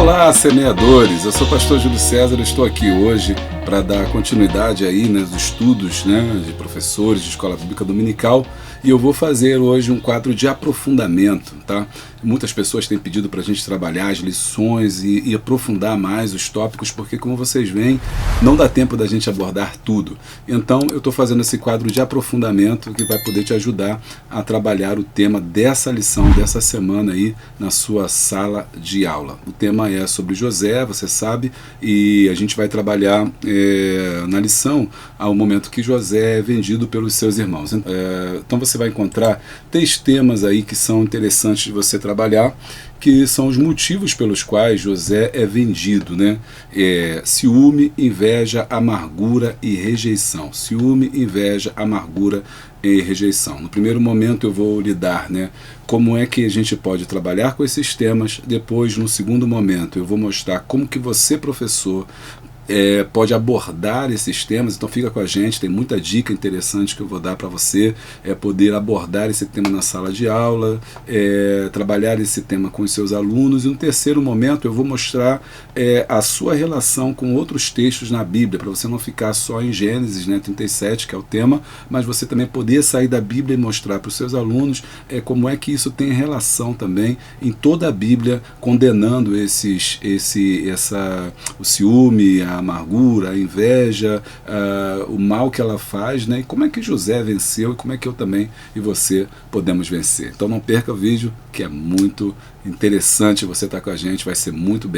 Olá, semeadores! Eu sou o pastor Júlio César, eu estou aqui hoje para dar continuidade aí nos estudos de professores de escola bíblica dominical, e eu vou fazer hoje um quadro de aprofundamento, tá? Muitas pessoas têm pedido para a gente trabalhar as lições e aprofundar mais os tópicos, porque como vocês veem, não dá tempo da gente abordar tudo. Então eu estou fazendo esse quadro de aprofundamento que vai poder te ajudar a trabalhar o tema dessa lição, dessa semana aí na sua sala de aula. O tema é sobre José, você sabe, e a gente vai trabalhar na lição ao momento que José é vendido pelos seus irmãos. Então você vai encontrar 3 temas aí que são interessantes de você trabalhar, que são os motivos pelos quais José é vendido, né? Ciúme, inveja, amargura e rejeição. Ciúme, inveja, amargura e rejeição. No primeiro momento eu vou lidar, como é que a gente pode trabalhar com esses temas. Depois, no segundo momento, eu vou mostrar como que você, professor, pode abordar esses temas. Então fica com a gente, tem muita dica interessante que eu vou dar para você poder abordar esse tema na sala de aula, trabalhar esse tema com os seus alunos. E no terceiro momento eu vou mostrar a sua relação com outros textos na Bíblia, para você não ficar só em Gênesis 37, que é o tema, mas você também poder sair da Bíblia e mostrar para os seus alunos como é que isso tem relação também em toda a Bíblia, condenando o ciúme, a amargura, a inveja, o mal que ela faz, e como é que José venceu e como é que eu também e você podemos vencer. Então não perca o vídeo, que é muito interessante você estar com a gente, vai ser muito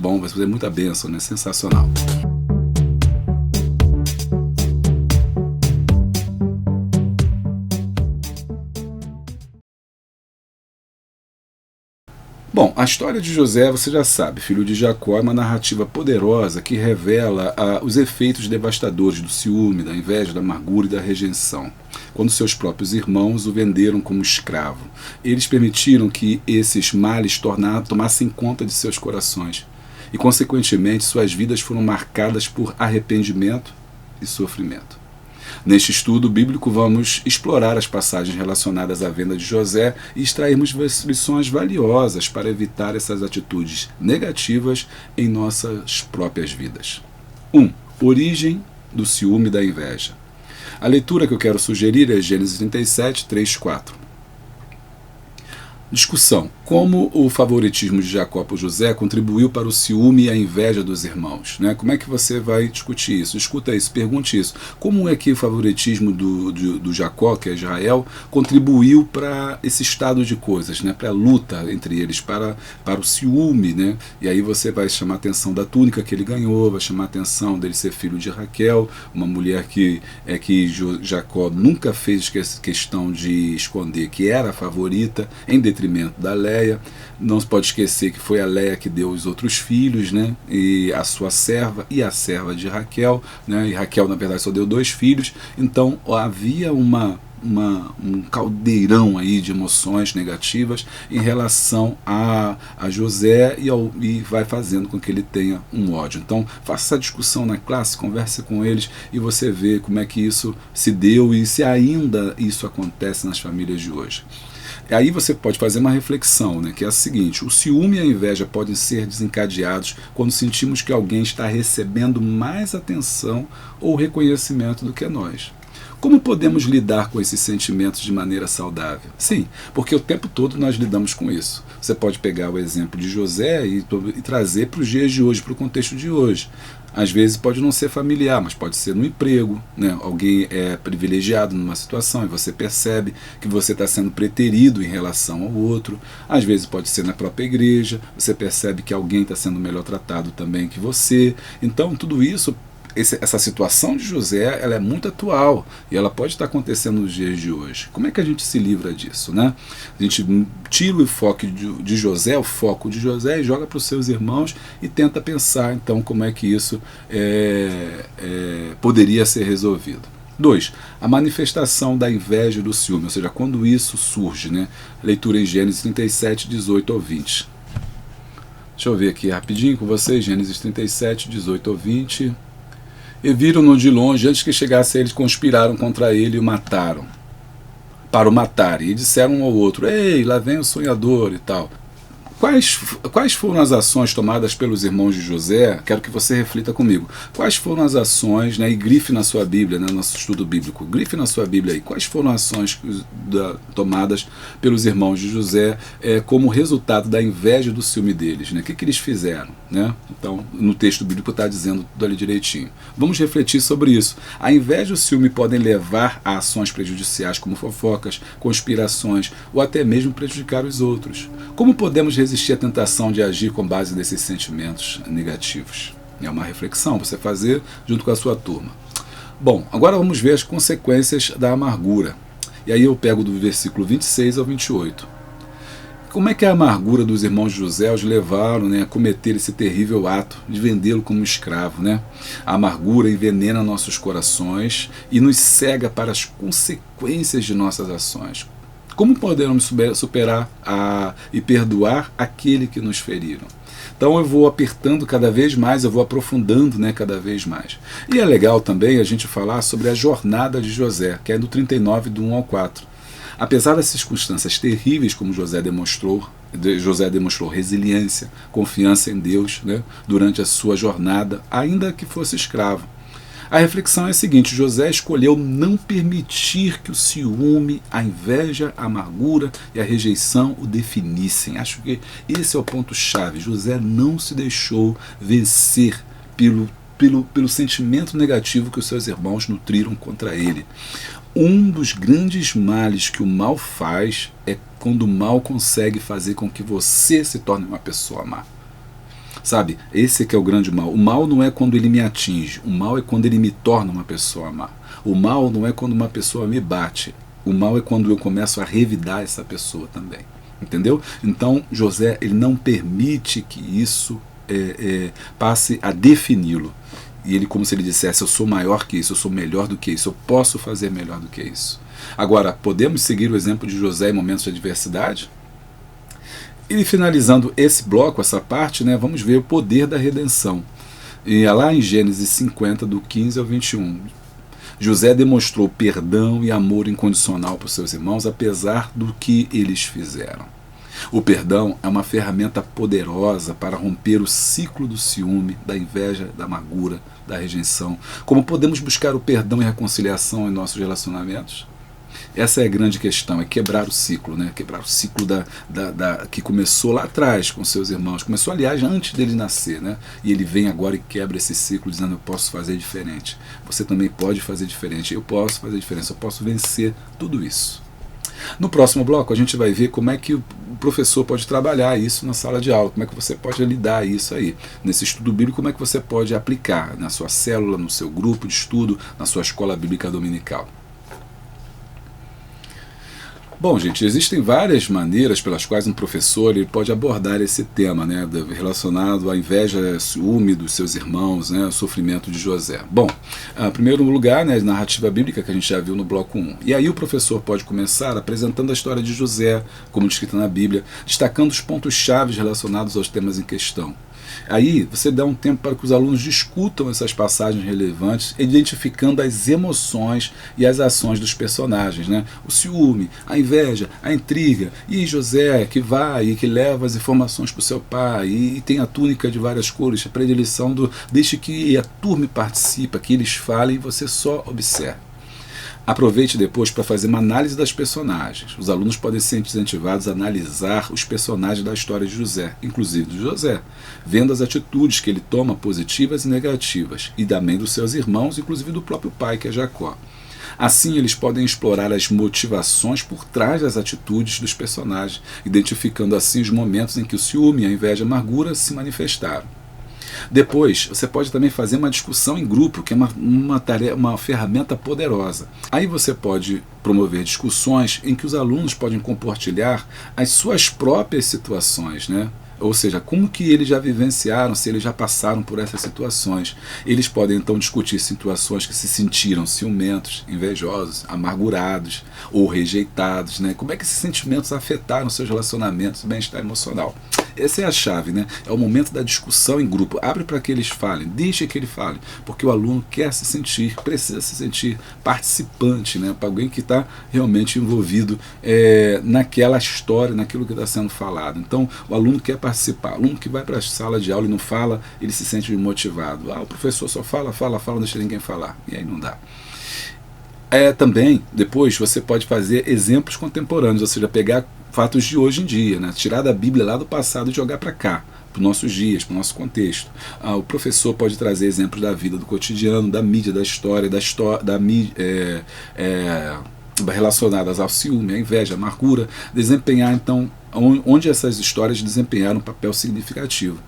bom, vai fazer muita bênção, sensacional. Bom, a história de José, você já sabe, filho de Jacó, é uma narrativa poderosa que revela os efeitos devastadores do ciúme, da inveja, da amargura e da rejeição, quando seus próprios irmãos o venderam como escravo. Eles permitiram que esses males tomassem conta de seus corações e, consequentemente, suas vidas foram marcadas por arrependimento e sofrimento. Neste estudo bíblico vamos explorar as passagens relacionadas à venda de José e extrairmos lições valiosas para evitar essas atitudes negativas em nossas próprias vidas. 1. Origem do ciúme e da inveja. A leitura que eu quero sugerir é Gênesis 37, 3, 4. Discussão. Como o favoritismo de Jacó por José contribuiu para o ciúme e a inveja dos irmãos? Como é que você vai discutir isso? Escuta isso, pergunte isso. Como é que o favoritismo do Jacó, que é Israel, contribuiu para esse estado de coisas, para a luta entre eles, para o ciúme? E aí você vai chamar a atenção da túnica que ele ganhou, vai chamar a atenção dele ser filho de Raquel, uma mulher que Jacó nunca fez questão de esconder que era a favorita, em detrimento da Léia. Não se pode esquecer que foi a Léia que deu os outros filhos, e a sua serva e a serva de Raquel, e Raquel na verdade só deu 2 filhos. Então havia um caldeirão aí de emoções negativas em relação a José, e vai fazendo com que ele tenha um ódio. Então faça essa discussão na classe, converse com eles e você vê como é que isso se deu e se ainda isso acontece nas famílias de hoje. Aí você pode fazer uma reflexão, que é a seguinte: o ciúme e a inveja podem ser desencadeados quando sentimos que alguém está recebendo mais atenção ou reconhecimento do que nós. Como podemos lidar com esses sentimentos de maneira saudável? Sim, porque o tempo todo nós lidamos com isso. Você pode pegar o exemplo de José e trazer para os dias de hoje, para o contexto de hoje. Às vezes pode não ser familiar, mas pode ser no emprego, Alguém é privilegiado numa situação e você percebe que você está sendo preterido em relação ao outro. Às vezes pode ser na própria igreja, você percebe que alguém está sendo melhor tratado também que você. Então tudo isso, essa situação de José, ela é muito atual e ela pode estar acontecendo nos dias de hoje. Como é que a gente se livra disso? A gente tira o foco de José, e joga para os seus irmãos e tenta pensar então como é que isso poderia ser resolvido. 2. A manifestação da inveja e do ciúme, ou seja, quando isso surge. Leitura em Gênesis 37, 18 ao 20. Deixa eu ver aqui rapidinho com vocês, Gênesis 37, 18 ao 20. E viram-no de longe, antes que chegasse, eles conspiraram contra ele e o mataram. Para o matar. E disseram um ao outro: ei, lá vem o sonhador e tal. quais foram as ações tomadas pelos irmãos de José? Quero que você reflita comigo. Quais foram as ações, né, e grife na sua Bíblia, né, no nosso estudo bíblico, grife na sua Bíblia aí, quais foram as ações tomadas pelos irmãos de José como resultado da inveja e do ciúme deles? Né? O que eles fizeram? Né? Então, no texto bíblico está dizendo tudo ali direitinho. Vamos refletir sobre isso. A inveja e o ciúme podem levar a ações prejudiciais como fofocas, conspirações ou até mesmo prejudicar os outros. Como podemos resistir à tentação de agir com base nesses sentimentos negativos? É uma reflexão para você fazer junto com a sua turma. Bom, agora vamos ver as consequências da amargura. E aí eu pego do versículo 26 ao 28. Como é que a amargura dos irmãos de José os levaram, né, a cometer esse terrível ato de vendê-lo como escravo? Né? A amargura envenena nossos corações e nos cega para as consequências de nossas ações. Como podemos superar e perdoar aquele que nos feriram? Então eu vou apertando cada vez mais, eu vou aprofundando, né, cada vez mais. E é legal também a gente falar sobre a jornada de José, que é do 39, do 1 ao 4. Apesar das circunstâncias terríveis como José demonstrou resiliência, confiança em Deus, né, durante a sua jornada, ainda que fosse escravo. A reflexão é a seguinte: José escolheu não permitir que o ciúme, a inveja, a amargura e a rejeição o definissem. Acho que esse é o ponto-chave. José não se deixou vencer pelo sentimento negativo que os seus irmãos nutriram contra ele. Um dos grandes males que o mal faz é quando o mal consegue fazer com que você se torne uma pessoa má. Sabe, esse que é o grande mal. O mal não é quando ele me atinge, o mal é quando ele me torna uma pessoa má. O mal não é quando uma pessoa me bate, o mal é quando eu começo a revidar essa pessoa também. Entendeu? Então José, ele não permite que isso passe a defini-lo. E ele, como se ele dissesse: eu sou maior que isso, eu sou melhor do que isso, eu posso fazer melhor do que isso. Agora, podemos seguir o exemplo de José em momentos de adversidade? E finalizando esse bloco, essa parte, né, vamos ver o poder da redenção. E lá em Gênesis 50, do 15 ao 21. José demonstrou perdão e amor incondicional para os seus irmãos, apesar do que eles fizeram. O perdão é uma ferramenta poderosa para romper o ciclo do ciúme, da inveja, da amargura, da rejeição. Como podemos buscar o perdão e reconciliação em nossos relacionamentos? Essa é a grande questão, é quebrar o ciclo, né? Quebrar o ciclo que começou lá atrás com seus irmãos. Começou, aliás, antes dele nascer, né? E ele vem agora e quebra esse ciclo dizendo: eu posso fazer diferente. Você também pode fazer diferente. Eu posso fazer diferença, eu posso vencer tudo isso. No próximo bloco a gente vai ver como é que o professor pode trabalhar isso na sala de aula, como é que você pode lidar isso aí, nesse estudo bíblico, como é que você pode aplicar na sua célula, no seu grupo de estudo, na sua escola bíblica dominical. Bom, gente, existem várias maneiras pelas quais um professor ele pode abordar esse tema, né, relacionado à inveja, ciúme dos seus irmãos, né, o sofrimento de José. Bom, em primeiro lugar, né, a narrativa bíblica que a gente já viu no bloco 1. E aí o professor pode começar apresentando a história de José, como descrita na Bíblia, destacando os pontos-chave relacionados aos temas em questão. Aí você dá um tempo para que os alunos discutam essas passagens relevantes, identificando as emoções e as ações dos personagens, né? O ciúme, a inveja, a intriga, e José que vai e que leva as informações para o seu pai, e tem a túnica de várias cores, a predileção do deixe que a turma participe, que eles falem e você só observe. Aproveite depois para fazer uma análise das personagens. Os alunos podem ser incentivados a analisar os personagens da história de José, inclusive de José, vendo as atitudes que ele toma, positivas e negativas, e também dos seus irmãos, inclusive do próprio pai, que é Jacó. Assim, eles podem explorar as motivações por trás das atitudes dos personagens, identificando assim os momentos em que o ciúme, a inveja e a amargura se manifestaram. Depois, você pode também fazer uma discussão em grupo, que é uma ferramenta poderosa. Aí você pode promover discussões em que os alunos podem compartilhar as suas próprias situações, né? Ou seja, como que eles já vivenciaram, se eles já passaram por essas situações. Eles podem então discutir situações que se sentiram ciumentos, invejosos, amargurados ou rejeitados, né? Como é que esses sentimentos afetaram seus relacionamentos, bem-estar emocional. Essa é a chave, né? É o momento da discussão em grupo. Abre para que eles falem, deixe que ele fale, porque o aluno quer se sentir, precisa se sentir participante, né? Para alguém que está realmente envolvido naquela história, naquilo que está sendo falado. Então, o aluno quer participar. O aluno que vai para a sala de aula e não fala, ele se sente desmotivado. O professor só fala, não deixa ninguém falar. E aí não dá. Também, depois, você pode fazer exemplos contemporâneos, ou seja, pegar fatos de hoje em dia, né? Tirar da Bíblia lá do passado e jogar para cá, para os nossos dias, para o nosso contexto. O professor pode trazer exemplos da vida, do cotidiano, da mídia, da história, da mídia, relacionadas ao ciúme, à inveja, à amargura, desempenhar, então, onde essas histórias desempenharam um papel significativo.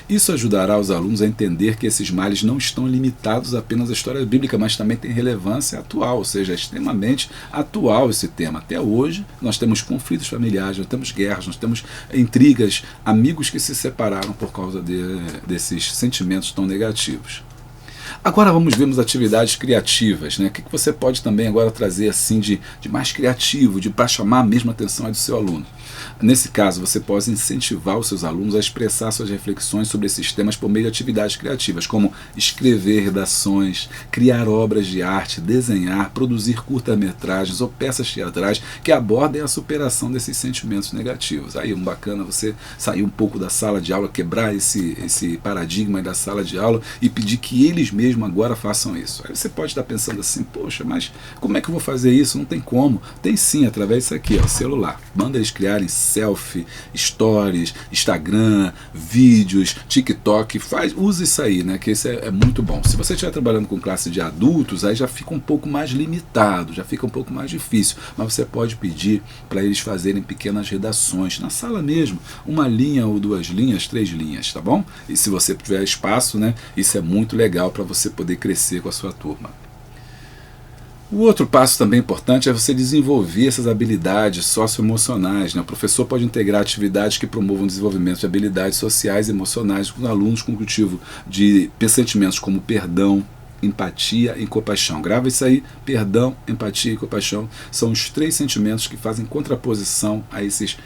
Isso ajudará os alunos a entender que esses males não estão limitados apenas à história bíblica, mas também tem relevância atual, ou seja, é extremamente atual esse tema. Até hoje nós temos conflitos familiares, nós temos guerras, nós temos intrigas, amigos que se separaram por causa desses sentimentos tão negativos. Agora vamos ver as atividades criativas, né? O que você pode também agora trazer assim de mais criativo, para chamar a mesma atenção do seu aluno? Nesse caso, você pode incentivar os seus alunos a expressar suas reflexões sobre esses temas por meio de atividades criativas, como escrever redações, criar obras de arte, desenhar, produzir curta-metragens ou peças teatrais que abordem a superação desses sentimentos negativos. Aí, bacana você sair um pouco da sala de aula, quebrar esse paradigma da sala de aula e pedir que eles mesmos agora façam isso. Aí você pode estar pensando assim, poxa, mas como é que eu vou fazer isso? Não tem como. Tem sim, através disso aqui, celular. Manda eles criarem selfie, stories, Instagram, vídeos, TikTok, usa isso aí, né? Que isso é muito bom. Se você estiver trabalhando com classe de adultos, aí já fica um pouco mais limitado, já fica um pouco mais difícil. Mas você pode pedir para eles fazerem pequenas redações, na sala mesmo, 1 linha ou 2 linhas, 3 linhas, tá bom? E se você tiver espaço, né? Isso é muito legal para você poder crescer com a sua turma. O outro passo também importante é você desenvolver essas habilidades socioemocionais, né? O professor pode integrar atividades que promovam o desenvolvimento de habilidades sociais e emocionais com alunos com cultivo de sentimentos como perdão, empatia e compaixão. Grava isso aí, perdão, empatia e compaixão são os 3 sentimentos que fazem contraposição a esses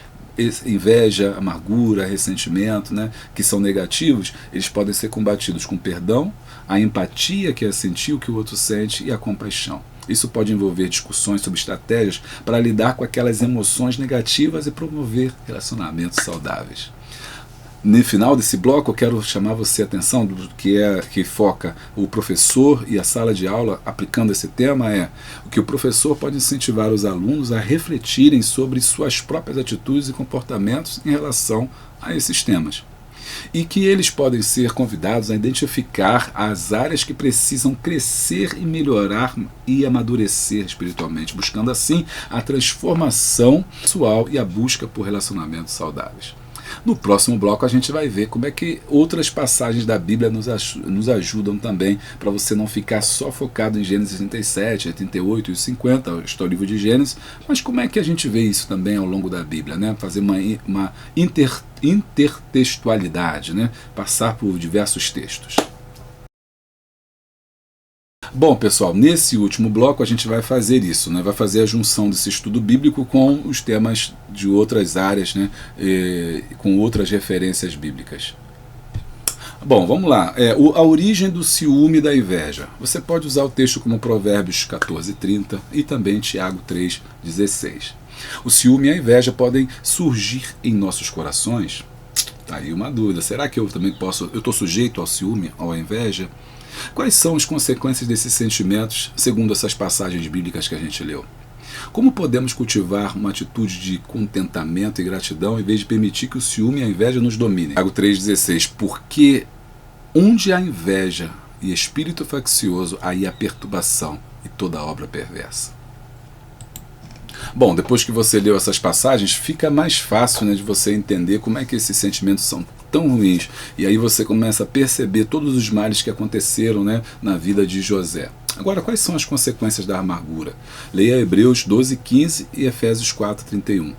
inveja, amargura, ressentimento, né, que são negativos. Eles podem ser combatidos com perdão, a empatia, que é sentir o que o outro sente, e a compaixão. Isso pode envolver discussões sobre estratégias para lidar com aquelas emoções negativas e promover relacionamentos saudáveis. No final desse bloco, eu quero chamar você a atenção do que foca o professor e a sala de aula aplicando esse tema o que o professor pode incentivar os alunos a refletirem sobre suas próprias atitudes e comportamentos em relação a esses temas. E que eles podem ser convidados a identificar as áreas que precisam crescer e melhorar e amadurecer espiritualmente, buscando assim a transformação pessoal e a busca por relacionamentos saudáveis. No próximo bloco a gente vai ver como é que outras passagens da Bíblia nos ajudam também, para você não ficar só focado em Gênesis 37, 38 e 50, o livro de Gênesis, mas como é que a gente vê isso também ao longo da Bíblia, né? Fazer uma intertextualidade, né? Passar por diversos textos. Bom, pessoal, nesse último bloco a gente vai fazer isso, né? Vai fazer a junção desse estudo bíblico com os temas de outras áreas, né? Com outras referências bíblicas. Bom, vamos lá. A origem do ciúme e da inveja. Você pode usar o texto como Provérbios 14:30 e também Tiago 3:16. O ciúme e a inveja podem surgir em nossos corações. Tá aí uma dúvida. Será que eu também eu estou sujeito ao ciúme, à inveja? Quais são as consequências desses sentimentos, segundo essas passagens bíblicas que a gente leu? Como podemos cultivar uma atitude de contentamento e gratidão em vez de permitir que o ciúme e a inveja nos dominem? Tiago 3,16. Porque onde há inveja e espírito faccioso, aí há perturbação e toda obra perversa. Bom, depois que você leu essas passagens, fica mais fácil, né, de você entender como é que esses sentimentos são tão ruins. E aí você começa a perceber todos os males que aconteceram, né, na vida de José. Agora, quais são as consequências da amargura? Leia Hebreus 12:15 e Efésios 4:31.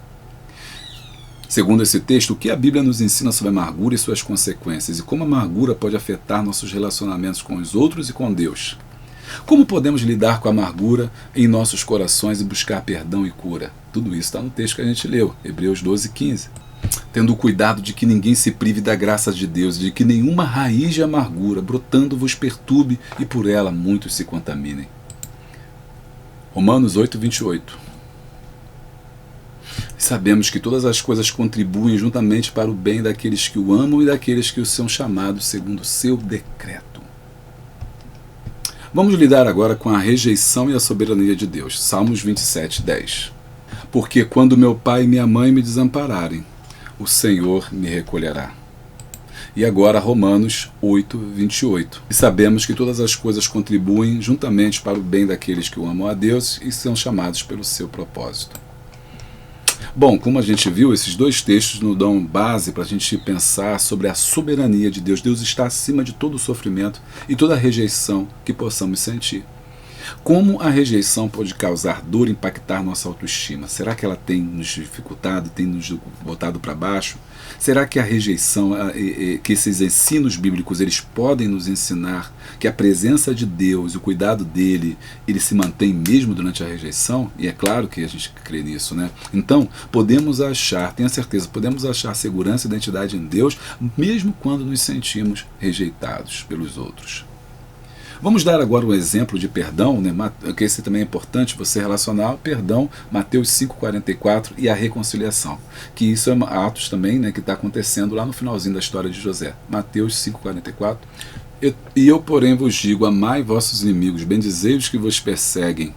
Segundo esse texto, o que a Bíblia nos ensina sobre a amargura e suas consequências, e como a amargura pode afetar nossos relacionamentos com os outros e com Deus? Como podemos lidar com a amargura em nossos corações e buscar perdão e cura? Tudo isso está no texto que a gente leu, Hebreus 12:15. tendo o cuidado de que ninguém se prive da graça de Deus, de que nenhuma raiz de amargura brotando vos perturbe e por ela muitos se contaminem. Romanos 8, 28. Sabemos que todas as coisas contribuem juntamente para o bem daqueles que o amam e daqueles que o são chamados segundo o seu decreto. Vamos lidar agora com a rejeição e a soberania de Deus. Salmos 27, 10. Porque quando meu pai e minha mãe me desampararem, o Senhor me recolherá. E agora Romanos 8, 28. E sabemos que todas as coisas contribuem juntamente para o bem daqueles que o amam a Deus e são chamados pelo seu propósito. Bom, como a gente viu, esses dois textos nos dão base para a gente pensar sobre a soberania de Deus. Deus está acima de todo o sofrimento e toda a rejeição que possamos sentir. Como a rejeição pode causar dor e impactar nossa autoestima? Será que ela tem nos dificultado, tem nos botado para baixo? Será que a rejeição, que esses ensinos bíblicos, eles podem nos ensinar que a presença de Deus, o cuidado dele, ele se mantém mesmo durante a rejeição? E é claro que a gente crê nisso, né? Então, podemos achar, tenha certeza, podemos achar segurança e identidade em Deus, mesmo quando nos sentimos rejeitados pelos outros. Vamos dar agora um exemplo de perdão, né? Que esse também é importante, você relacionar o perdão, Mateus 5,44 e a reconciliação. Que isso é Atos também, né, que está acontecendo lá no finalzinho da história de José. Mateus 5,44. E eu, porém, vos digo, amai vossos inimigos, bendizei os que vos perseguem,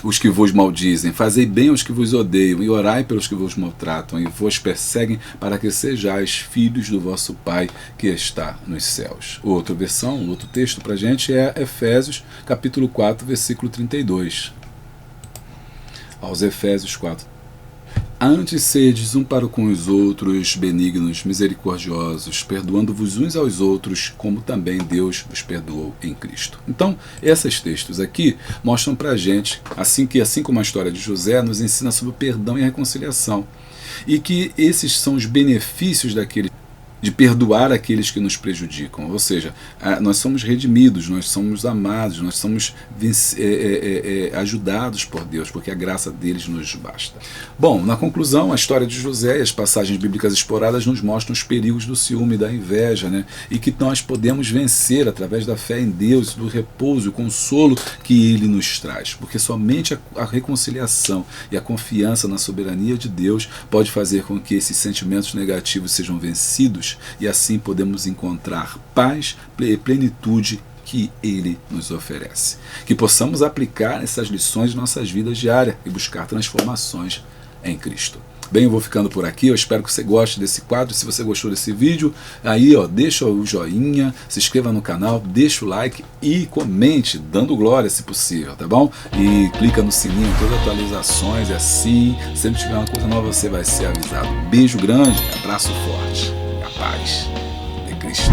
os que vos maldizem, fazei bem aos que vos odeiam, e orai pelos que vos maltratam, e vos perseguem, para que sejais filhos do vosso Pai que está nos céus. Outra versão, outro texto para a gente é Efésios, capítulo 4, versículo 32. Aos Efésios 4. Antes sedes um para com os outros benignos, misericordiosos, perdoando-vos uns aos outros, como também Deus vos perdoou em Cristo. Então, esses textos aqui mostram para a gente, assim como a história de José, nos ensina sobre o perdão e a reconciliação. E que esses são os benefícios de perdoar aqueles que nos prejudicam. Ou seja, nós somos redimidos, nós somos amados, nós somos ajudados por Deus, porque a graça deles nos basta. Bom, na conclusão, a história de José e as passagens bíblicas exploradas nos mostram os perigos do ciúme e da inveja, né? E que nós podemos vencer através da fé em Deus, do repouso e consolo que Ele nos traz, porque somente a reconciliação e a confiança na soberania de Deus pode fazer com que esses sentimentos negativos sejam vencidos, e assim podemos encontrar paz e plenitude que Ele nos oferece. Que possamos aplicar essas lições em nossas vidas diárias e buscar transformações em Cristo. Bem, eu vou ficando por aqui, eu espero que você goste desse quadro. Se você gostou desse vídeo, aí deixa o joinha, se inscreva no canal, deixa o like e comente, dando glória se possível, tá bom? E clica no sininho, todas as atualizações, e assim, sempre tiver uma coisa nova você vai ser avisado. Beijo grande, abraço forte. Paz de Cristo.